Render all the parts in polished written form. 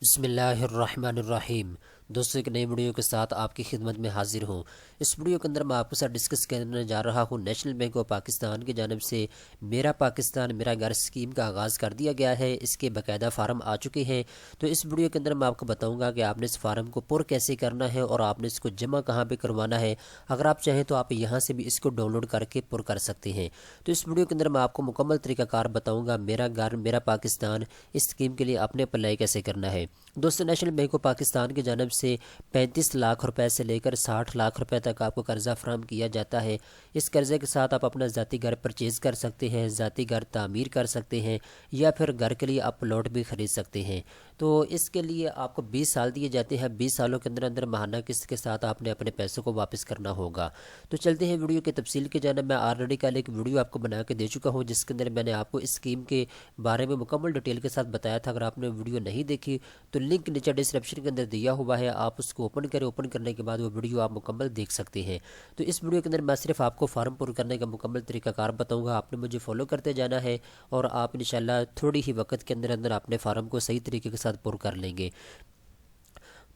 بسم اللہ الرحمن الرحیم۔ دوستوں ایک نئی ویڈیو کے ساتھ آپ کی خدمت میں حاضر ہوں۔ اس ویڈیو کے اندر میں آپ کے ساتھ ڈسکس کرنے جا رہا ہوں نیشنل بینک آف پاکستان کی جانب سے میرا پاکستان میرا گھر اسکیم کا آغاز کر دیا گیا ہے۔ اس کے باقاعدہ فارم آ چکے ہیں، تو اس ویڈیو کے اندر میں آپ کو بتاؤں گا کہ آپ نے اس فارم کو پر کیسے کرنا ہے اور آپ نے اس کو جمع کہاں پہ کروانا ہے۔ اگر آپ چاہیں تو آپ یہاں سے بھی اس کو ڈاؤن لوڈ کر کے پر کر سکتے ہیں۔ تو اس ویڈیو کے اندر میں آپ کو مکمل طریقہ کار بتاؤں گا میرا گھر میرا پاکستان اس اسکیم کے لیے آپ نے اپلائی کیسے کرنا ہے۔ دوستو نیشنل بینک آف پاکستان کی جانب سے 35 لاکھ روپے سے لے کر 60 لاکھ روپے تک آپ کو قرضہ فراہم کیا جاتا ہے۔ اس قرضے کے ساتھ آپ اپنا ذاتی گھر پرچیز کر سکتے ہیں، ذاتی گھر تعمیر کر سکتے ہیں، یا پھر گھر کے لیے آپ پلاٹ بھی خرید سکتے ہیں۔ تو اس کے لیے آپ کو 20 سال دیے جاتے ہیں۔ 20 سالوں کے اندر اندر ماہانہ قسط کے ساتھ آپ نے اپنے پیسوں کو واپس کرنا ہوگا۔ تو چلتے ہیں ویڈیو کی تفصیل کی جانب۔ میں آلریڈی کل ایک ویڈیو آپ کو بنا کے دے چکا ہوں جس کے اندر میں نے آپ کو اس اسکیم کے بارے میں مکمل ڈیٹیل کے ساتھ بتایا تھا۔ اگر آپ نے ویڈیو نہیں دیکھی تو لنک نیچے ڈسکرپشن کے اندر دیا ہوا ہے، آپ اس کو اوپن کریں۔ اوپن کرنے کے بعد وہ ویڈیو آپ مکمل دیکھ سکتے ہیں۔ تو اس ویڈیو کے اندر میں صرف آپ کو فارم پر کرنے کا مکمل طریقہ کار بتاؤں گا۔ آپ نے مجھے فالو کرتے جانا ہے اور آپ انشاءاللہ تھوڑی ہی وقت کے اندر اندر اپنے فارم کو صحیح طریقے کے ساتھ پر کر لیں گے۔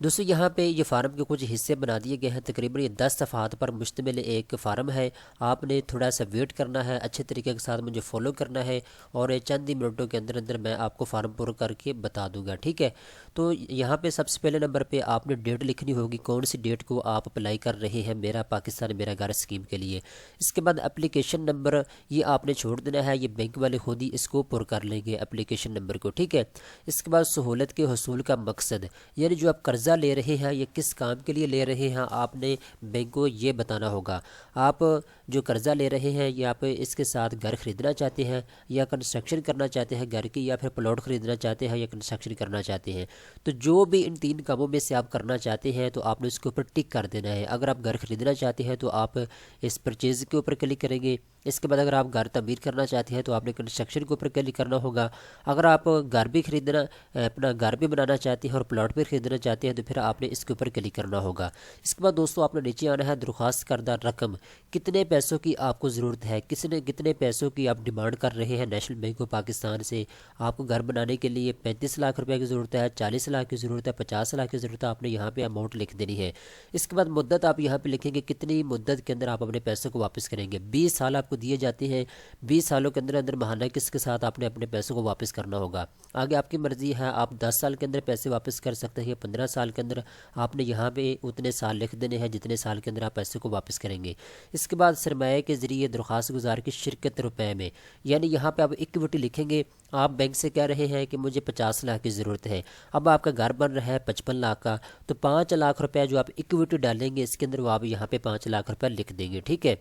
دوستو یہاں پہ یہ فارم کے کچھ حصے بنا دیے گئے ہیں، تقریباً یہ 10 صفحات پر مشتمل ایک فارم ہے۔ آپ نے تھوڑا سا ویٹ کرنا ہے، اچھے طریقے کے ساتھ مجھے فالو کرنا ہے، اور چند ہی منٹوں کے اندر اندر میں آپ کو فارم پر کر کے بتا دوں گا، ٹھیک ہے۔ تو یہاں پہ سب سے پہلے نمبر پہ آپ نے ڈیٹ لکھنی ہوگی، کون سی ڈیٹ کو آپ اپلائی کر رہے ہیں میرا پاکستان میرا گھر اسکیم کے لیے۔ اس کے بعد اپلیکیشن نمبر یہ آپ نے چھوڑ دینا ہے، یہ بینک والے خود ہی اس کو پر کر لیں گے اپلیکیشن نمبر کو، ٹھیک ہے۔ اس کے بعد سہولت کے حصول کا مقصد، یعنی جو آپ قرضہ لے رہے ہیں یہ کس کام کے لیے لے رہے ہیں، آپ نے بینک کو یہ بتانا ہوگا۔ آپ جو قرضہ لے رہے ہیں یہ آپ اس کے ساتھ گھر خریدنا چاہتے ہیں، یا کنسٹرکشن کرنا چاہتے ہیں گھر کی، یا پھر پلاٹ خریدنا چاہتے ہیں، یا کنسٹرکشن کرنا چاہتے ہیں۔ تو جو بھی ان 3 کاموں میں سے آپ کرنا چاہتے ہیں تو آپ نے اس کے اوپر ٹک کر دینا ہے۔ اگر آپ گھر خریدنا چاہتے ہیں تو آپ اس پرچیز کے اوپر کلک کریں گے۔ اس کے بعد اگر آپ گھر تعمیر کرنا چاہتے ہیں تو آپ نے کنسٹرکشن کے اوپر کلک کرنا ہوگا۔ اگر آپ گھر بھی خریدنا اپنا گھر بھی بنانا چاہتے ہیں اور پلاٹ بھی خریدنا چاہتے ہیں تو پھر آپ نے اس کے اوپر کلک کرنا ہوگا۔ اس کے بعد دوستو آپ نے نیچے آنا ہے، درخواست کردہ رقم، کتنے پیسوں کی آپ کو ضرورت ہے، کتنے پیسوں کی آپ ڈیمانڈ کر رہے ہیں نیشنل بینک آف پاکستان سے۔ آپ کو گھر بنانے کے لیے 35 لاکھ روپے کی ضرورت ہے، 40 لاکھ کی ضرورت ہے، 50 لاکھ کی ضرورت ہے، آپ نے یہاں پہ اماؤنٹ لکھ دینی ہے۔ اس کے بعد مدت آپ یہاں پہ لکھیں گے کتنی مدت کے اندر آپ اپنے پیسوں کو واپس کریں گے۔ 20 سال آپ کو دیے جاتے ہیں، 20 سالوں کے اندر اندر ماہانہ قسط کے ساتھ آپ نے اپنے پیسوں کو واپس کرنا ہوگا۔ آگے آپ کی مرضی ہے، آپ 10 سال کے اندر پیسے واپس کر سکتے ہیں، 15 سال کے اندر آپ نے یہاں پہ اتنے سال لکھ دینے ہیں جتنے سال کے اندر آپ پیسے کو واپس کریں گے۔ اس کے بعد سرمایہ کے ذریعے درخواست گزار کی شرکت روپے میں، یعنی یہاں پہ آپ اکوٹی لکھیں گے۔ آپ بینک سے کہہ رہے ہیں کہ مجھے 50 لاکھ کی ضرورت ہے، اب آپ کا گھر بن رہا ہے 55 لاکھ کا، تو 5 لاکھ روپے جو آپ اکوٹی ڈالیں گے اس کے اندر وہ آپ یہاں پہ 5 لاکھ روپے لکھ دیں گے، ٹھیک ہے۔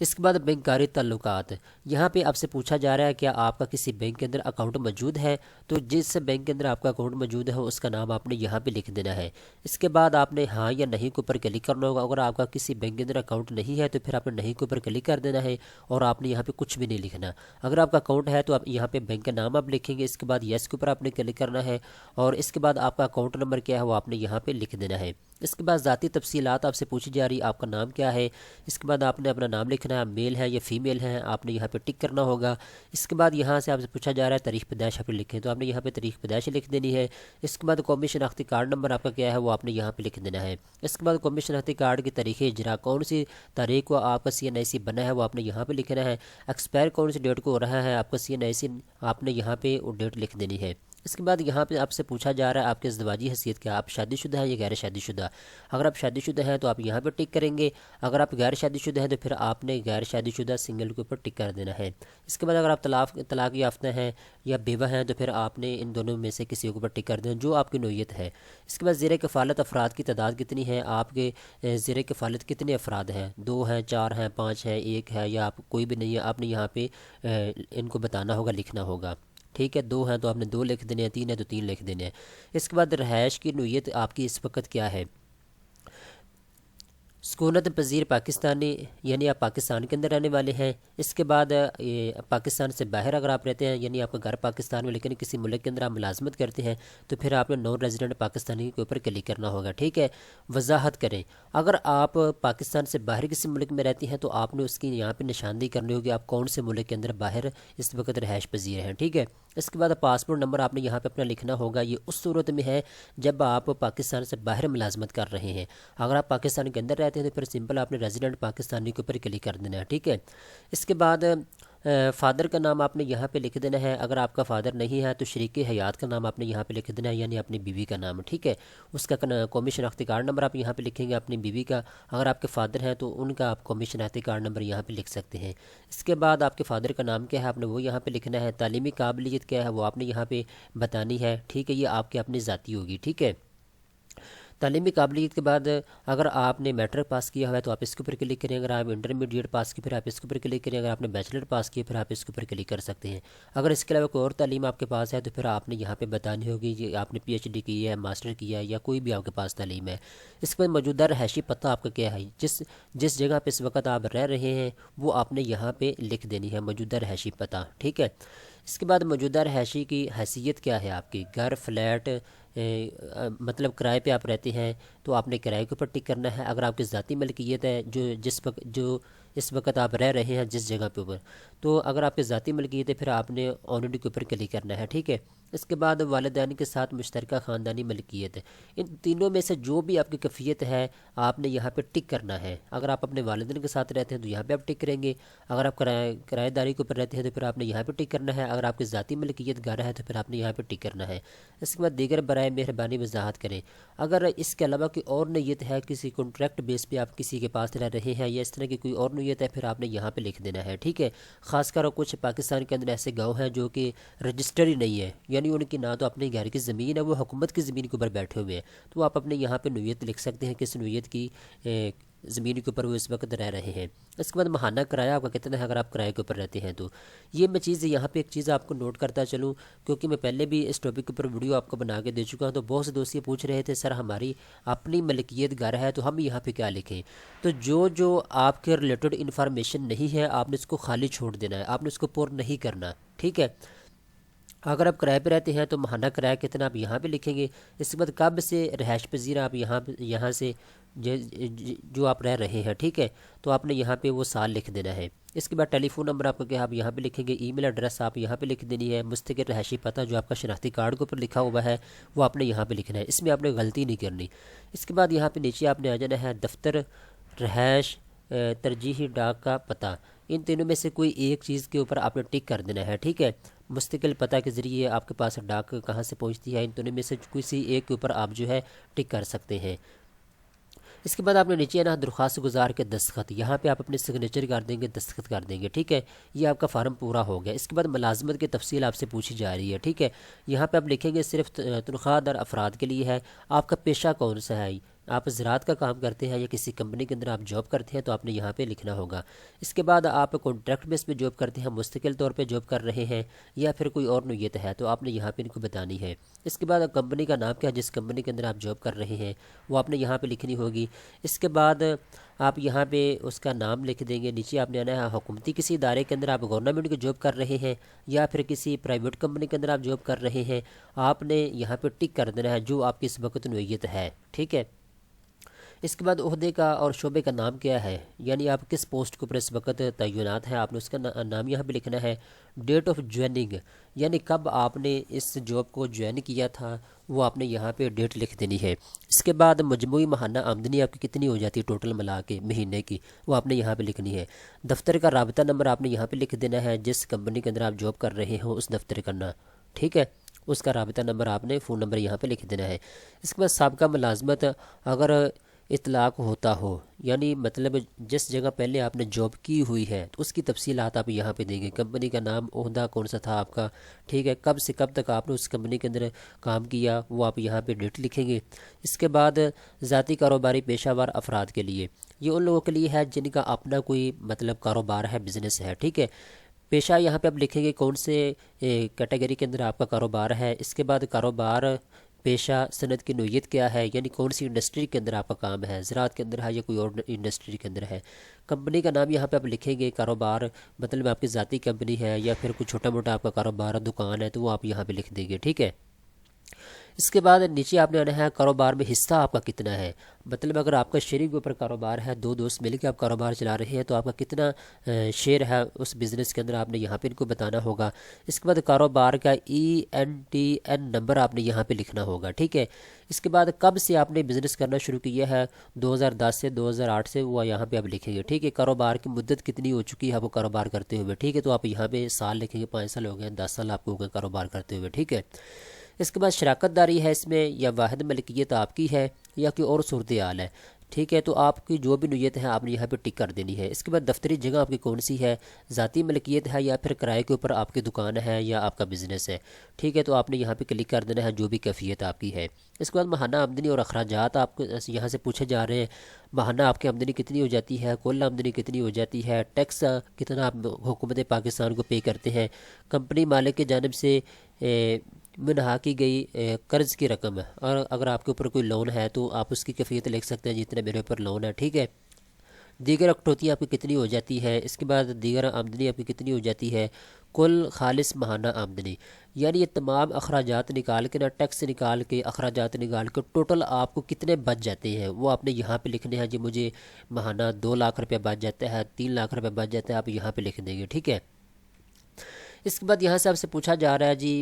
اس کے بعد بینکاری تعلقات، یہاں پہ آپ سے پوچھا جا رہا ہے کیا آپ کا کسی بینک کے اندر اکاؤنٹ موجود ہے، تو جس بینک کے اندر آپ کا اکاؤنٹ موجود ہے اس کا نام آپ نے یہاں پہ لکھ دینا ہے۔ اس کے بعد آپ نے ہاں یا نہیں کے اوپر کلک کرنا ہوگا۔ اگر آپ کا کسی بینک کے اندر اکاؤنٹ نہیں ہے تو پھر آپ نے نہیں کے اوپر کلک کر دینا ہے، اور آپ نے یہاں پہ کچھ بھی نہیں لکھنا۔ اگر آپ کا اکاؤنٹ ہے تو آپ یہاں پہ بینک کا نام آپ لکھیں گے، اس کے بعد یس کے اوپر آپ نے کلک کرنا ہے، اور اس کے بعد آپ کا اکاؤنٹ نمبر کیا ہے وہ آپ نے یہاں پہ لکھ دینا ہے۔ اس کے بعد ذاتی تفصیلات آپ سے پوچھی جا رہی، آپ کا نام کیا ہے، اس کے بعد آپ نے اپنا نام لکھنا ہے، میل ہے یا فیمیل ہے، آپ نے یہاں پہ ٹک کرنا ہوگا۔ اس کے بعد یہاں سے آپ سے پوچھا جا رہا ہے تاریخ پیدائش آپ لکھیں، تو آپ نے یہاں پہ تاریخ پیدائش لکھ دینی ہے۔ اس کے بعد قومی شناختی کارڈ نمبر آپ کا کیا ہے وہ آپ نے یہاں پہ لکھ دینا ہے۔ اس کے بعد قومی شناختی کارڈ کی تاریخ اجرا، کون سی تاریخ کو آپ کا CNIC بنا ہے وہ آپ نے یہاں پہ لکھنا ہے۔ ایکسپائر کون سی ڈیٹ کو ہو رہا ہے آپ کا CNIC، آپ نے یہاں پہ وہ ڈیٹ لکھ دینی ہے۔ اس کے بعد یہاں پہ آپ سے پوچھا جا رہا ہے آپ کی ازدواجی حیثیت کیا، آپ شادی شدہ ہیں یا غیر شادی شدہ۔ اگر آپ شادی شدہ ہیں تو آپ یہاں پہ ٹک کریں گے، اگر آپ غیر شادی شدہ ہیں تو پھر آپ نے غیر شادی شدہ سنگل کے اوپر ٹک کر دینا ہے۔ اس کے بعد اگر آپ طلاق یافتہ ہیں یا بیوہ ہیں تو پھر آپ نے ان دونوں میں سے کسی کے اوپر ٹک کر دینا جو آپ کی نوعیت ہے۔ اس کے بعد زیر کفالت افراد کی تعداد کتنی ہے، آپ کے زیر کفالت کتنے افراد ہیں، 2 ہیں، 4 ہیں، 5 ہیں، 1 ہے، یا آپ کوئی بھی نہیں ہے، آپ نے یہاں پہ ان کو بتانا ہوگا، لکھنا ہوگا، ٹھیک ہے۔ 2 ہیں تو آپ نے 2 لکھ دینے ہیں، 3 ہیں تو 3 لکھ دینے ہیں۔ اس کے بعد رہائش کی نوعیت آپ کی اس وقت کیا ہے، سکونت پذیر پاکستانی یعنی آپ پاکستان کے اندر رہنے والے ہیں۔ اس کے بعد پاکستان سے باہر اگر آپ رہتے ہیں یعنی آپ کا گھر پاکستان میں لیکن کسی ملک کے اندر آپ ملازمت کرتے ہیں تو پھر آپ نے نان ریزیڈنٹ پاکستانی کے اوپر کلک کرنا ہوگا، ٹھیک ہے۔ وضاحت کریں، اگر آپ پاکستان سے باہر کسی ملک میں رہتی ہیں تو آپ نے اس کی یہاں پہ نشاندہی کرنی ہوگی آپ کون سے ملک کے اندر باہر اس وقت رہائش پذیر ہیں، ٹھیک ہے۔ اس کے بعد پاسپورٹ نمبر آپ نے یہاں پہ اپنا لکھنا ہوگا، یہ اس صورت میں ہے جب آپ پاکستان سے باہر ملازمت کر رہے ہیں۔ اگر آپ پاکستان کے اندر رہتے ہیں تو پھر سمپل آپ نے ریزیڈنٹ پاکستانی کے اوپر کلک کر دینا ہے، ٹھیک ہے۔ اس کے بعد فادر کا نام آپ نے یہاں پہ لکھ دینا ہے، اگر آپ کا فادر نہیں ہے تو شریک حیات کا نام آپ نے یہاں پہ لکھ دینا ہے یعنی اپنی بیوی کا نام، ٹھیک ہے۔ اس کا قومی شناختی کارڈ نمبر آپ یہاں پہ لکھیں گے اپنی بیوی کا، اگر آپ کے فادر ہیں تو ان کا آپ قومی شناختی کارڈ نمبر یہاں پہ لکھ سکتے ہیں۔ اس کے بعد آپ کے فادر کا نام کیا ہے آپ نے وہ یہاں پہ لکھنا ہے، تعلیمی قابلیت کیا ہے وہ آپ نے یہاں پہ بتانی ہے، ٹھیک ہے، یہ آپ کے اپنی ذاتی ہوگی، ٹھیک ہے۔ تعلیمی قابلیت کے بعد اگر آپ نے میٹرک پاس کیا ہوا ہے تو آپ اس کے اوپر کلک کریں، اگر آپ انٹرمیڈیٹ پاس کی پھر آپ اس کے اوپر کلک کریں، اگر آپ نے بیچلر پاس کیا پھر آپ اس کے اوپر کلک کر سکتے ہیں۔ اگر اس کے علاوہ کوئی اور تعلیم آپ کے پاس ہے تو پھر آپ نے یہاں پہ بتانی ہوگی کہ آپ نے PhD کی ہے، ماسٹر کیا ہے یا کوئی بھی آپ کے پاس تعلیم ہے۔ اس کے بعد موجودہ رہائشی پتہ آپ کا کیا ہے، جس جگہ پہ اس وقت آپ رہ رہے ہیں وہ آپ نے یہاں پہ لکھ دینی ہے موجودہ رہائشی پتہ، ٹھیک ہے۔ اس کے بعد موجودہ رہائشی کی حیثیت کیا ہے آپ کی، گھر، فلیٹ، مطلب کرائے پہ آپ رہتے ہیں تو آپ نے کرائے کے اوپر ٹک کرنا ہے۔ اگر آپ کی ذاتی ملکیت ہے جو اس وقت آپ رہ رہے ہیں جس جگہ پہ اوپر، تو اگر آپ کی ذاتی ملکیت ہے پھر آپ نے آنرڈی کے اوپر کلک کرنا ہے، ٹھیک ہے۔ اس کے بعد والدین کے ساتھ مشترکہ خاندانی ملکیت ہے، ان تینوں میں سے جو بھی آپ کی کیفیت ہے آپ نے یہاں پہ ٹک کرنا ہے۔ اگر آپ اپنے والدین کے ساتھ رہتے ہیں تو یہاں پہ آپ ٹک کریں گے، اگر آپ کرایہ داری کے اوپر رہتے ہیں تو پھر آپ نے یہاں پہ ٹک کرنا ہے، اگر آپ کی ذاتی ملکیت گھر ہے تو پھر آپ نے یہاں پہ ٹک کرنا ہے۔ اس کے بعد دیگر برائے مہربانی وضاحت کریں، اگر اس کے علاوہ کوئی اور نیت ہے، کسی کانٹریکٹ بیس پہ آپ کسی کے پاس رہ رہے ہیں یا اس طرح کی کوئی اور نیت ہے پھر آپ نے یہاں پہ لکھ دینا ہے، ٹھیک ہے۔ خاص کر کچھ پاکستان کے اندر ایسے گاؤں ہیں جو کہ رجسٹر ہی نہیں ہے، یعنی ان کی نہ تو اپنے گھر کی زمین ہے، وہ حکومت کی زمین کے اوپر بیٹھے ہوئے ہیں، تو آپ اپنے یہاں پہ نیت لکھ سکتے ہیں کس نیت کی زمین کے اوپر وہ اس وقت رہ رہے ہیں۔ اس کے بعد ماہانہ کرایہ آپ کا کتنا ہے اگر آپ کرائے کے اوپر رہتے ہیں تو یہ میں چیز یہاں پہ ایک چیز آپ کو نوٹ کرتا چلوں کیونکہ میں پہلے بھی اس ٹاپک کے اوپر ویڈیو آپ کو بنا کے دے چکا ہوں، تو بہت سے دوست یہ پوچھ رہے تھے سر ہماری اپنی ملکیت گھر ہے تو ہم یہاں پہ کیا لکھیں، تو جو آپ کے ریلیٹڈ انفارمیشن نہیں ہے آپ نے اس کو خالی چھوڑ دینا ہے، آپ نے اس کو پر نہیں کرنا، ٹھیک ہے۔ اگر آپ کرائے پہ رہتے ہیں تو ماہانہ کرایہ کتنا آپ یہاں پہ لکھیں گے۔ اس کے بعد کب سے رہائش پذیر آپ یہاں سے جو آپ رہ رہے ہیں، ٹھیک ہے، تو آپ نے یہاں پہ وہ سال لکھ دینا ہے۔ اس کے بعد ٹیلی فون نمبر آپ کا کیا آپ یہاں پہ لکھیں گے، ای میل ایڈریس آپ یہاں پہ لکھ دینی ہے، مستقل رہائشی پتہ جو آپ کا شناختی کارڈ کے اوپر لکھا ہوا ہے وہ آپ نے یہاں پہ لکھنا ہے، اس میں آپ نے غلطی نہیں کرنی۔ اس کے بعد یہاں پہ نیچے آپ نے آ جانا ہے دفتر، رہائش، ترجیحی ڈاک کا پتہ، ان تینوں میں سے کوئی ایک چیز کے اوپر آپ نے ٹک کر دینا ہے، ٹھیک ہے۔ مستقل پتہ کے ذریعے آپ کے پاس ڈاک کہاں سے پہنچتی ہے، ان دونوں میں سے کسی ایک کے اوپر آپ جو ہے ٹک کر سکتے ہیں۔ اس کے بعد آپ نے نیچے نا درخواست گزار کے دستخط، یہاں پہ آپ اپنے سگنیچر کر دیں گے، دستخط کر دیں گے، ٹھیک ہے، یہ آپ کا فارم پورا ہو گیا۔ اس کے بعد ملازمت کی تفصیل آپ سے پوچھی جا رہی ہے، ٹھیک ہے، یہاں پہ آپ لکھیں گے صرف تنخواہ دار افراد کے لیے ہے، آپ کا پیشہ کون سا ہے، آپ زراعت کا کام کرتے ہیں یا کسی کمپنی کے اندر آپ جاب کرتے ہیں تو آپ نے یہاں پہ لکھنا ہوگا۔ اس کے بعد آپ کانٹریکٹ بیس پہ جاب کرتے ہیں، مستقل طور پہ جاب کر رہے ہیں یا پھر کوئی اور نوعیت ہے تو آپ نے یہاں پہ ان کو بتانی ہے۔ اس کے بعد کمپنی کا نام کیا ہے، جس کمپنی کے اندر آپ جاب کر رہے ہیں وہ آپ نے یہاں پہ لکھنی ہوگی۔ اس کے بعد آپ یہاں پہ اس کا نام لکھ دیں گے، نیچے آپ نے آنا ہے حکومتی کسی ادارے کے اندر آپ گورنمنٹ کی جاب کر رہے ہیں یا پھر کسی پرائیویٹ کمپنی کے اندر آپ جاب کر رہے ہیں، آپ نے یہاں پہ ٹک کر دینا ہے جو آپ کی اس وقت نوعیت ہے، ٹھیک ہے۔ اس کے بعد عہدے کا اور شعبے کا نام کیا ہے، یعنی آپ کس پوسٹ کے اوپر اس وقت تعینات ہیں آپ نے اس کا نام یہاں پہ لکھنا ہے۔ ڈیٹ آف جوائننگ یعنی کب آپ نے اس جاب کو جوائن کیا تھا وہ آپ نے یہاں پہ ڈیٹ لکھ دینی ہے۔ اس کے بعد مجموعی ماہانہ آمدنی آپ کی کتنی ہو جاتی ہے ٹوٹل ملا کے مہینے کی وہ آپ نے یہاں پہ لکھنی ہے۔ دفتر کا رابطہ نمبر آپ نے یہاں پہ لکھ دینا ہے، جس کمپنی کے اندر آپ جاب کر رہے ہوں اس دفتر کا نام، ٹھیک ہے، اس کا رابطہ نمبر آپ نے فون نمبر یہاں پہ لکھ دینا ہے۔ اس کے بعد سابقہ ملازمت اگر اطلاق ہوتا ہو، یعنی مطلب جس جگہ پہلے آپ نے جاب کی ہوئی ہے تو اس کی تفصیلات آپ یہاں پہ دیں گے، کمپنی کا نام، عہدہ کون سا تھا آپ کا، ٹھیک ہے، کب سے کب تک آپ نے اس کمپنی کے اندر کام کیا وہ آپ یہاں پہ ڈیٹ لکھیں گے۔ اس کے بعد ذاتی کاروباری پیشہ ور افراد کے لیے، یہ ان لوگوں کے لیے ہے جن کا اپنا کوئی مطلب کاروبار ہے، بزنس ہے، ٹھیک ہے۔ پیشہ یہاں پہ آپ لکھیں گے کون سے کیٹیگری کے اندر آپ کا کاروبار ہے۔ اس کے بعد کاروبار پیشہ صنعت کی نوعیت کیا ہے، یعنی کون سی انڈسٹری کے اندر آپ کا کام ہے، زراعت کے اندر ہے یا کوئی اور انڈسٹری کے اندر ہے۔ کمپنی کا نام یہاں پہ آپ لکھیں گے، کاروبار مطلب آپ کی ذاتی کمپنی ہے یا پھر کوئی چھوٹا موٹا آپ کا کاروبار ہے، دکان ہے، تو وہ آپ یہاں پہ لکھ دیں گے، ٹھیک ہے۔ اس کے بعد نیچے آپ نے آنا ہے کاروبار میں حصہ آپ کا کتنا ہے، مطلب اگر آپ کا شیئرنگ کے اوپر کاروبار ہے، دو دوست مل کے آپ کاروبار چلا رہے ہیں تو آپ کا کتنا شیئر ہے اس بزنس کے اندر، آپ نے یہاں پہ ان کو بتانا ہوگا۔ اس کے بعد کاروبار کا ENTN نمبر آپ نے یہاں پہ لکھنا ہوگا، ٹھیک ہے۔ اس کے بعد کب سے آپ نے بزنس کرنا شروع کیا ہے، 2010 سے 2008 سے، وہ یہاں پہ آپ لکھیں گے، ٹھیک ہے۔ کاروبار کی مدت کتنی ہو چکی ہے آپ کو کاروبار کرتے ہوئے، ٹھیک ہے، تو آپ یہاں پہ سال لکھیں گے، 5 سال ہو گئے، 10 سال آپ کو ہو گئے کاروبار کرتے ہوئے، ٹھیک ہے۔ اس کے بعد شراکت داری ہے اس میں یا واحد ملکیت آپ کی ہے یا کوئی اور صورتحال ہے، ٹھیک ہے، تو آپ کی جو بھی نیت ہے آپ نے یہاں پہ ٹک کر دینی ہے۔ اس کے بعد دفتری جگہ آپ کی کون سی ہے، ذاتی ملکیت ہے یا پھر کرائے کے اوپر آپ کی دکان ہے یا آپ کا بزنس ہے، ٹھیک ہے، تو آپ نے یہاں پہ کلک کر دینا ہے جو بھی کیفیت آپ کی ہے۔ اس کے بعد ماہانہ آمدنی اور اخراجات آپ کو یہاں سے پوچھے جا رہے ہیں، ماہانہ آپ کی آمدنی کتنی ہو جاتی ہے، کل آمدنی کتنی ہو جاتی ہے، ٹیکس کتنا آپ حکومت پاکستان کو پے کرتے ہیں، کمپنی مالک کی جانب سے منہا کی گئی قرض کی رقم ہے، اور اگر آپ کے اوپر کوئی لون ہے تو آپ اس کی کیفیت لکھ سکتے ہیں جتنے میرے اوپر لون ہے، ٹھیک ہے۔ دیگر کٹوتی آپ کی کتنی ہو جاتی ہے، اس کے بعد دیگر آمدنی آپ کی کتنی ہو جاتی ہے، کل خالص ماہانہ آمدنی، یعنی یہ تمام اخراجات نکال کے، نا ٹیکس نکال کے، اخراجات نکال کے ٹوٹل آپ کو کتنے بچ جاتے ہیں وہ آپ نے یہاں پہ لکھنے ہیں۔ جی مجھے ماہانہ 2 لاکھ روپے بچ جاتا ہے، 3 لاکھ روپے بچ جاتا ہے، آپ یہاں پہ لکھ دیں گے، ٹھیک ہے۔ اس کے بعد یہاں سے آپ سے پوچھا جا رہا ہے جی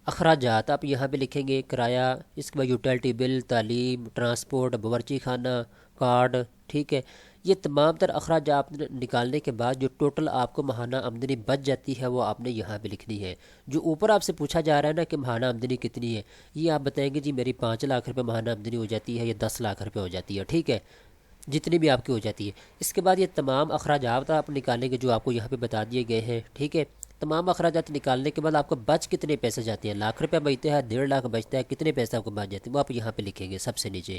اخراجات، آپ یہاں پہ لکھیں گے کرایہ، اس کے بعد یوٹیلٹی بل، تعلیم، ٹرانسپورٹ، باورچی خانہ، کارڈ، ٹھیک ہے۔ یہ تمام تر اخراجات نکالنے کے بعد جو ٹوٹل آپ کو ماہانہ آمدنی بچ جاتی ہے وہ آپ نے یہاں پہ لکھنی ہے۔ جو اوپر آپ سے پوچھا جا رہا ہے نا کہ ماہانہ آمدنی کتنی ہے، یہ آپ بتائیں گے جی میری 5 لاکھ روپے ماہانہ آمدنی ہو جاتی ہے یا 10 لاکھ روپے ہو جاتی ہے، ٹھیک ہے، جتنی بھی آپ کی ہو جاتی ہے۔ اس کے بعد یہ تمام اخراجات آپ نکالیں گے جو آپ کو یہاں پہ بتا دیے گئے ہیں، ٹھیک ہے۔ تمام اخراجات نکالنے کے بعد آپ کو بچ کتنے پیسے جاتے ہیں، لاکھ روپے بچتا ہے، 1.5 لاکھ بچتا ہے، کتنے پیسے آپ کو بچ جاتے ہیں وہ آپ یہاں پہ لکھیں گے سب سے نیچے۔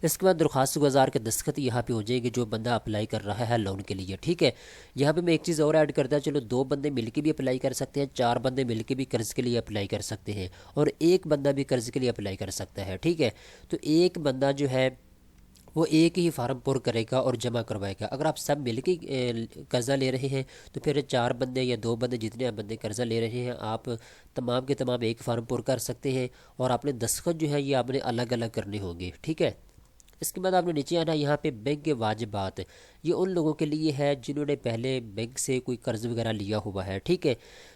اس کے بعد درخواست گزار کے دستخط یہاں پہ ہو جائے گی جو بندہ اپلائی کر رہا ہے لون کے لیے، ٹھیک ہے۔ یہاں پہ میں ایک چیز اور ایڈ کرتا ہے، چلو 2 بندے مل کے بھی اپلائی کر سکتے ہیں، 4 بندے مل کے بھی قرض کے لیے اپلائی کر سکتے ہیں، اور 1 بندہ بھی قرض کے لیے اپلائی کر سکتا ہے، ٹھیک ہے۔ تو ایک بندہ جو ہے وہ ایک ہی فارم پر کرے گا اور جمع کروائے گا۔ اگر آپ سب مل کے قرضہ لے رہے ہیں تو پھر 4 بندے یا 2 بندے جتنے بندے قرضہ لے رہے ہیں آپ تمام کے تمام ایک فارم پر کر سکتے ہیں، اور آپ نے دستخط جو ہے یہ آپ نے الگ الگ کرنے ہوں گے، ٹھیک ہے۔ اس کے بعد آپ نے نیچے آنا، یہاں پہ بینک کے واجبات، یہ ان لوگوں کے لیے ہے جنہوں نے پہلے بینک سے کوئی قرض وغیرہ لیا ہوا ہے، ٹھیک ہے۔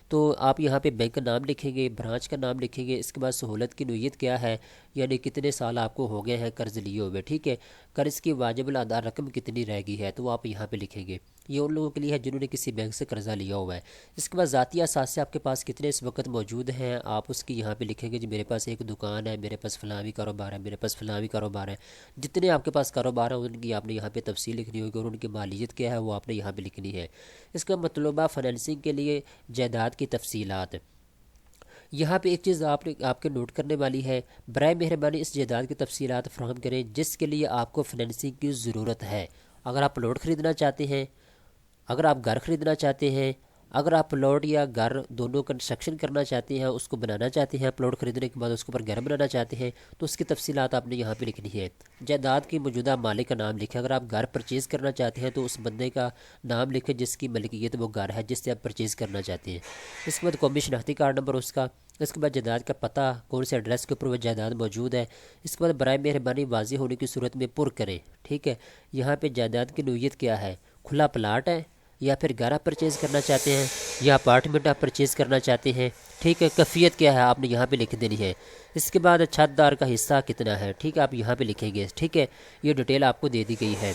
تو آپ یہاں پہ بینک کا نام لکھیں گے، برانچ کا نام لکھیں گے، اس کے بعد سہولت کی نوعیت کیا ہے، یعنی کتنے سال آپ کو ہو گئے ہیں قرض لیے ہوئے، ٹھیک ہے۔ قرض کی واجب الادا رقم کتنی رہ گئی ہے تو وہ آپ یہاں پہ لکھیں گے۔ یہ ان لوگوں کے لیے ہے جنہوں نے کسی بینک سے قرضہ لیا ہوا ہے۔ اس کے بعد ذاتی اثاثے آپ کے پاس کتنے اس وقت موجود ہیں آپ اس کی یہاں پہ لکھیں گے، جی میرے پاس ایک دکان ہے، میرے پاس فلاں بھی کاروبار ہے، میرے پاس فلاں بھی کاروبار ہے، جتنے آپ کے پاس کاروبار ہیں ان کی آپ نے یہاں پہ تفصیل لکھنی ہوگی، اور ان کی مالیت کیا ہے وہ آپ نے یہاں پہ لکھنی ہے۔ اس کا مطلوبہ فائنینسنگ کے لیے جائیداد کی تفصیلات، یہاں پہ ایک چیز آپ کے نوٹ کرنے والی ہے، برائے مہربانی اس جائیداد کی تفصیلات فراہم کریں جس کے لیے آپ کو فائنینسنگ کی ضرورت ہے۔ اگر آپ پلاٹ خریدنا چاہتے ہیں، اگر آپ گھر خریدنا چاہتے ہیں، اگر آپ پلاٹ یا گھر دونوں کنسٹرکشن کرنا چاہتے ہیں، اس کو بنانا چاہتے ہیں، پلاٹ خریدنے کے بعد اس کے اوپر گھر بنانا چاہتے ہیں، تو اس کی تفصیلات آپ نے یہاں پہ لکھنی ہے۔ جائیداد کی موجودہ مالک کا نام لکھیں، اگر آپ گھر پرچیز کرنا چاہتے ہیں تو اس بندے کا نام لکھیں جس کی ملکیت وہ گھر ہے جس سے آپ پرچیز کرنا چاہتے ہیں۔ اس کے بعد قومی شناختی کارڈ نمبر اس کا، اس کے بعد جائیداد کا پتہ، کون سے ایڈریس کے اوپر وہ جائیداد موجود ہے۔ اس کے بعد برائے مہربانی واضح ہونے کی صورت میں پر کریں، ٹھیک ہے۔ یہاں پہ جائیداد کی نوعیت کیا ہے، کھلا پلاٹ ہے یا پھر گھر آپ پرچیز کرنا چاہتے ہیں یا اپارٹمنٹ آپ پرچیز کرنا چاہتے ہیں، ٹھیک ہے۔ کیفیت کیا ہے آپ نے یہاں پہ لکھ دینی ہے۔ اس کے بعد چھت دار کا حصہ کتنا ہے، ٹھیک ہے، آپ یہاں پہ لکھیں گے، ٹھیک ہے۔ یہ ڈیٹیل آپ کو دے دی گئی ہے۔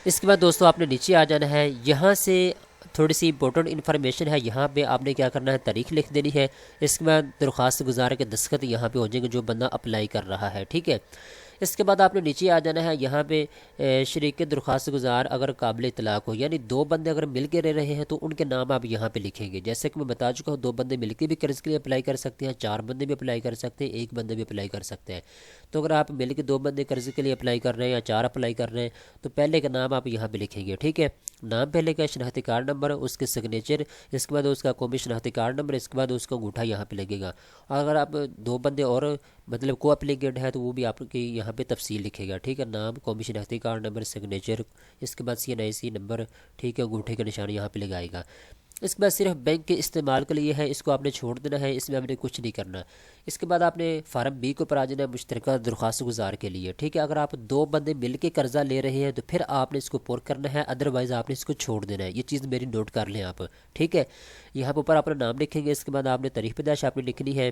اس کے بعد دوستو آپ نے نیچے آ جانا ہے، یہاں سے تھوڑی سی امپورٹنٹ انفارمیشن ہے، یہاں پہ آپ نے کیا کرنا ہے، تاریخ لکھ دینی ہے۔ اس کے بعد درخواست گزار کے دستخط یہاں پہ ہو جائیں گے جو بندہ اپلائی کر رہا ہے، ٹھیک ہے۔ اس کے بعد آپ نے نیچے آ جانا ہے، یہاں پہ شریک درخواست گزار اگر قابل اطلاق ہو، یعنی دو بندے اگر مل کے رہ رہے ہیں تو ان کے نام آپ یہاں پہ لکھیں گے۔ جیسے کہ میں بتا چکا ہوں، دو بندے مل کے بھی قرض کے لیے اپلائی کر سکتے ہیں، چار بندے بھی اپلائی کر سکتے ہیں، ایک بندے بھی اپلائی کر سکتے ہیں۔ تو اگر آپ مل کے دو بندے قرض کے لیے اپلائی کر رہے ہیں یا چار اپلائی کر رہے ہیں تو پہلے کا نام آپ یہاں پہ لکھیں گے، ٹھیک ہے۔ نام پہلے کا، شناختی کارڈ نمبر، اس کے سگنیچر، اس کے بعد اس کا قومی شناختی کارڈ نمبر، اس کے بعد اس کا انگوٹھا یہاں پہ لگے گا۔ اور اگر آپ دو بندے اور مطلب کو اپلیکیٹ ہے تو وہ بھی آپ کی یہاں پہ تفصیل لکھے گا، ٹھیک ہے۔ نام، قومی شناختی کارڈ نمبر، سگنیچر، اس کے بعد CNIC نمبر، ٹھیک ہے، انگوٹھے کا نشان یہاں پہ لگائے گا۔ اس کے بعد صرف بینک کے استعمال کے لیے ہے، اس کو آپ نے چھوڑ دینا ہے، اس میں آپ نے کچھ نہیں کرنا۔ اس کے بعد آپ نے فارم B کو پر آ جانا ہے، مشترکہ درخواست گزار کے لیے، ٹھیک ہے۔ اگر آپ دو بندے مل کے قرضہ لے رہے ہیں تو پھر آپ نے اس کو پر کرنا ہے، ادروائز آپ نے اس کو چھوڑ دینا ہے۔ یہ چیز میری نوٹ کر لیں آپ، ٹھیک ہے۔ یہاں پر اوپر اپنا نام لکھیں گے، اس کے بعد آپ نے تاریخ پیدائش آپ نے لکھنی ہے،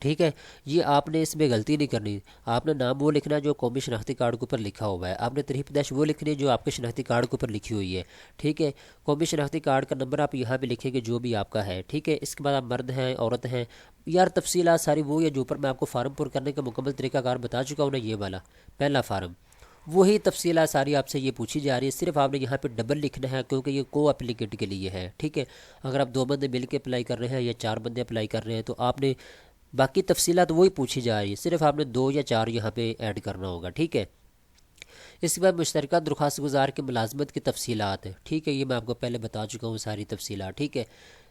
ٹھیک ہے۔ یہ آپ نے اس میں غلطی نہیں کرنی، آپ نے نام وہ لکھنا ہے جو قومی شناختی کارڈ کے اوپر لکھا ہوا ہے، آپ نے تاریخ پیدائش وہ لکھنی ہے جو آپ کے شناختی کارڈ کے اوپر لکھی ہوئی ہے، ٹھیک ہے۔ قومی شناختی کارڈ کا نمبر آپ یہاں پہ لکھیں گے جو بھی آپ کا ہے، ٹھیک ہے۔ اس کے بعد آپ مرد ہیں، عورت ہیں، یار تفصیلات ساری وہ ہے جو اوپر میں آپ کو فارم پر کرنے کا مکمل طریقہ کار بتا چکا ہوں نا، یہ والا پہلا فارم، وہی تفصیلات ساری آپ سے یہ پوچھی جا رہی ہے، صرف آپ نے یہاں پہ ڈبل لکھنا ہے کیونکہ یہ کو اپلیکیٹ کے لیے ہے، ٹھیک ہے۔ اگر آپ دو بندے مل کے اپلائی کر رہے ہیں یا چار بندے اپلائی کر رہے ہیں تو آپ نے باقی تفصیلات وہی پوچھی جا رہی ہے، صرف آپ نے دو یا چار یہاں پہ ایڈ کرنا ہوگا، ٹھیک ہے۔ اس کے بعد مشترکہ درخواست گزار کی ملازمت کی تفصیلات، ٹھیک ہے، یہ میں آپ کو پہلے بتا چکا ہوں ساری تفصیلات، ٹھیک ہے۔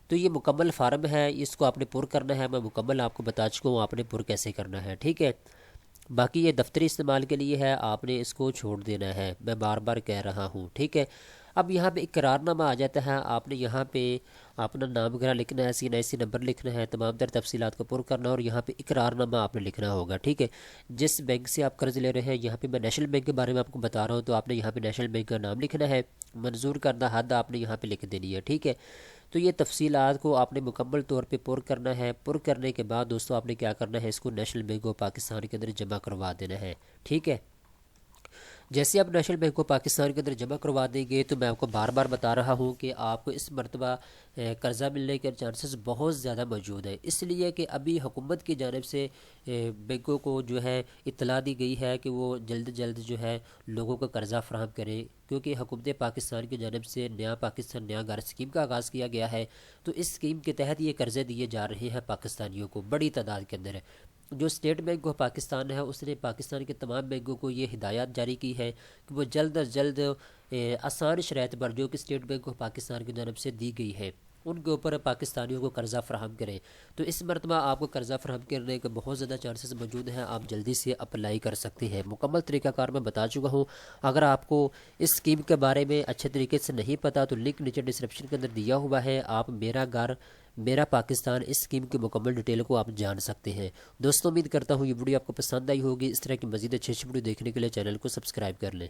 تو یہ مکمل فارم ہے، اس کو آپ نے پر کرنا ہے، میں مکمل آپ کو بتا چکا ہوں آپ نے پر کیسے کرنا ہے، ٹھیک ہے۔ باقی یہ دفتری استعمال کے لیے ہے، آپ نے اس کو چھوڑ دینا ہے، میں بار بار کہہ رہا ہوں، ٹھیک ہے۔ اب یہاں پہ اقرار نامہ آ جاتا ہے، آپ نے یہاں پہ اپنا نام وغیرہ لکھنا ہے، CNIC نمبر لکھنا ہے، تمام تر تفصیلات کو پر کرنا ہے، اور یہاں پہ اقرار نامہ آپ نے لکھنا ہوگا، ٹھیک ہے۔ جس بینک سے آپ قرض لے رہے ہیں، یہاں پہ میں نیشنل بینک کے بارے میں آپ کو بتا رہا ہوں تو آپ نے یہاں پہ نیشنل بینک کا نام لکھنا ہے، منظور کردہ حد آپ نے یہاں پہ لکھ دینی ہے، ٹھیک ہے۔ تو یہ تفصیلات کو آپ نے مکمل طور پہ پر کرنا ہے، پر کرنے کے بعد دوستو آپ نے کیا کرنا ہے، اس کو نیشنل بینک آف پاکستان کے اندر جمع کروا دینا ہے، ٹھیک ہے۔ جیسے آپ نیشنل بینک آف پاکستان کے اندر جمع کروا دیں گے تو میں آپ کو بار بار بتا رہا ہوں کہ آپ کو اس مرتبہ قرضہ ملنے کے چانسز بہت زیادہ موجود ہیں، اس لیے کہ ابھی حکومت کی جانب سے بینکوں کو جو ہے اطلاع دی گئی ہے کہ وہ جلد جلد جو ہے لوگوں کو قرضہ فراہم کریں، کیونکہ حکومت پاکستان کی جانب سے نیا پاکستان نیا گھر اسکیم کا آغاز کیا گیا ہے۔ تو اس اسکیم کے تحت یہ قرضے دیے جا رہے ہیں پاکستانیوں کو بڑی تعداد کے اندر ہے۔ جو اسٹیٹ بینک آف پاکستان ہے اس نے پاکستان کے تمام بینکوں کو یہ ہدایات جاری کی ہے کہ وہ جلد از جلد آسان شرائط پر جو کہ اسٹیٹ بینک آف پاکستان کی جانب سے دی گئی ہے ان کے اوپر پاکستانیوں کو قرضہ فراہم کریں۔ تو اس مرتبہ آپ کو قرضہ فراہم کرنے کے بہت زیادہ چانسز موجود ہیں، آپ جلدی سے اپلائی کر سکتے ہیں۔ مکمل طریقہ کار میں بتا چکا ہوں، اگر آپ کو اس اسکیم کے بارے میں اچھے طریقے سے نہیں پتہ تو لنک نیچے ڈسکرپشن کے اندر دیا ہوا ہے، آپ میرا گھر میرا پاکستان اس اسکیم کی مکمل ڈیٹیل کو آپ جان سکتے ہیں۔ دوستوں امید کرتا ہوں یہ ویڈیو آپ کو پسند آئی ہوگی، اس طرح کی مزید اچھی ویڈیو دیکھنے کے لیے چینل کو سبسکرائب کر لیں۔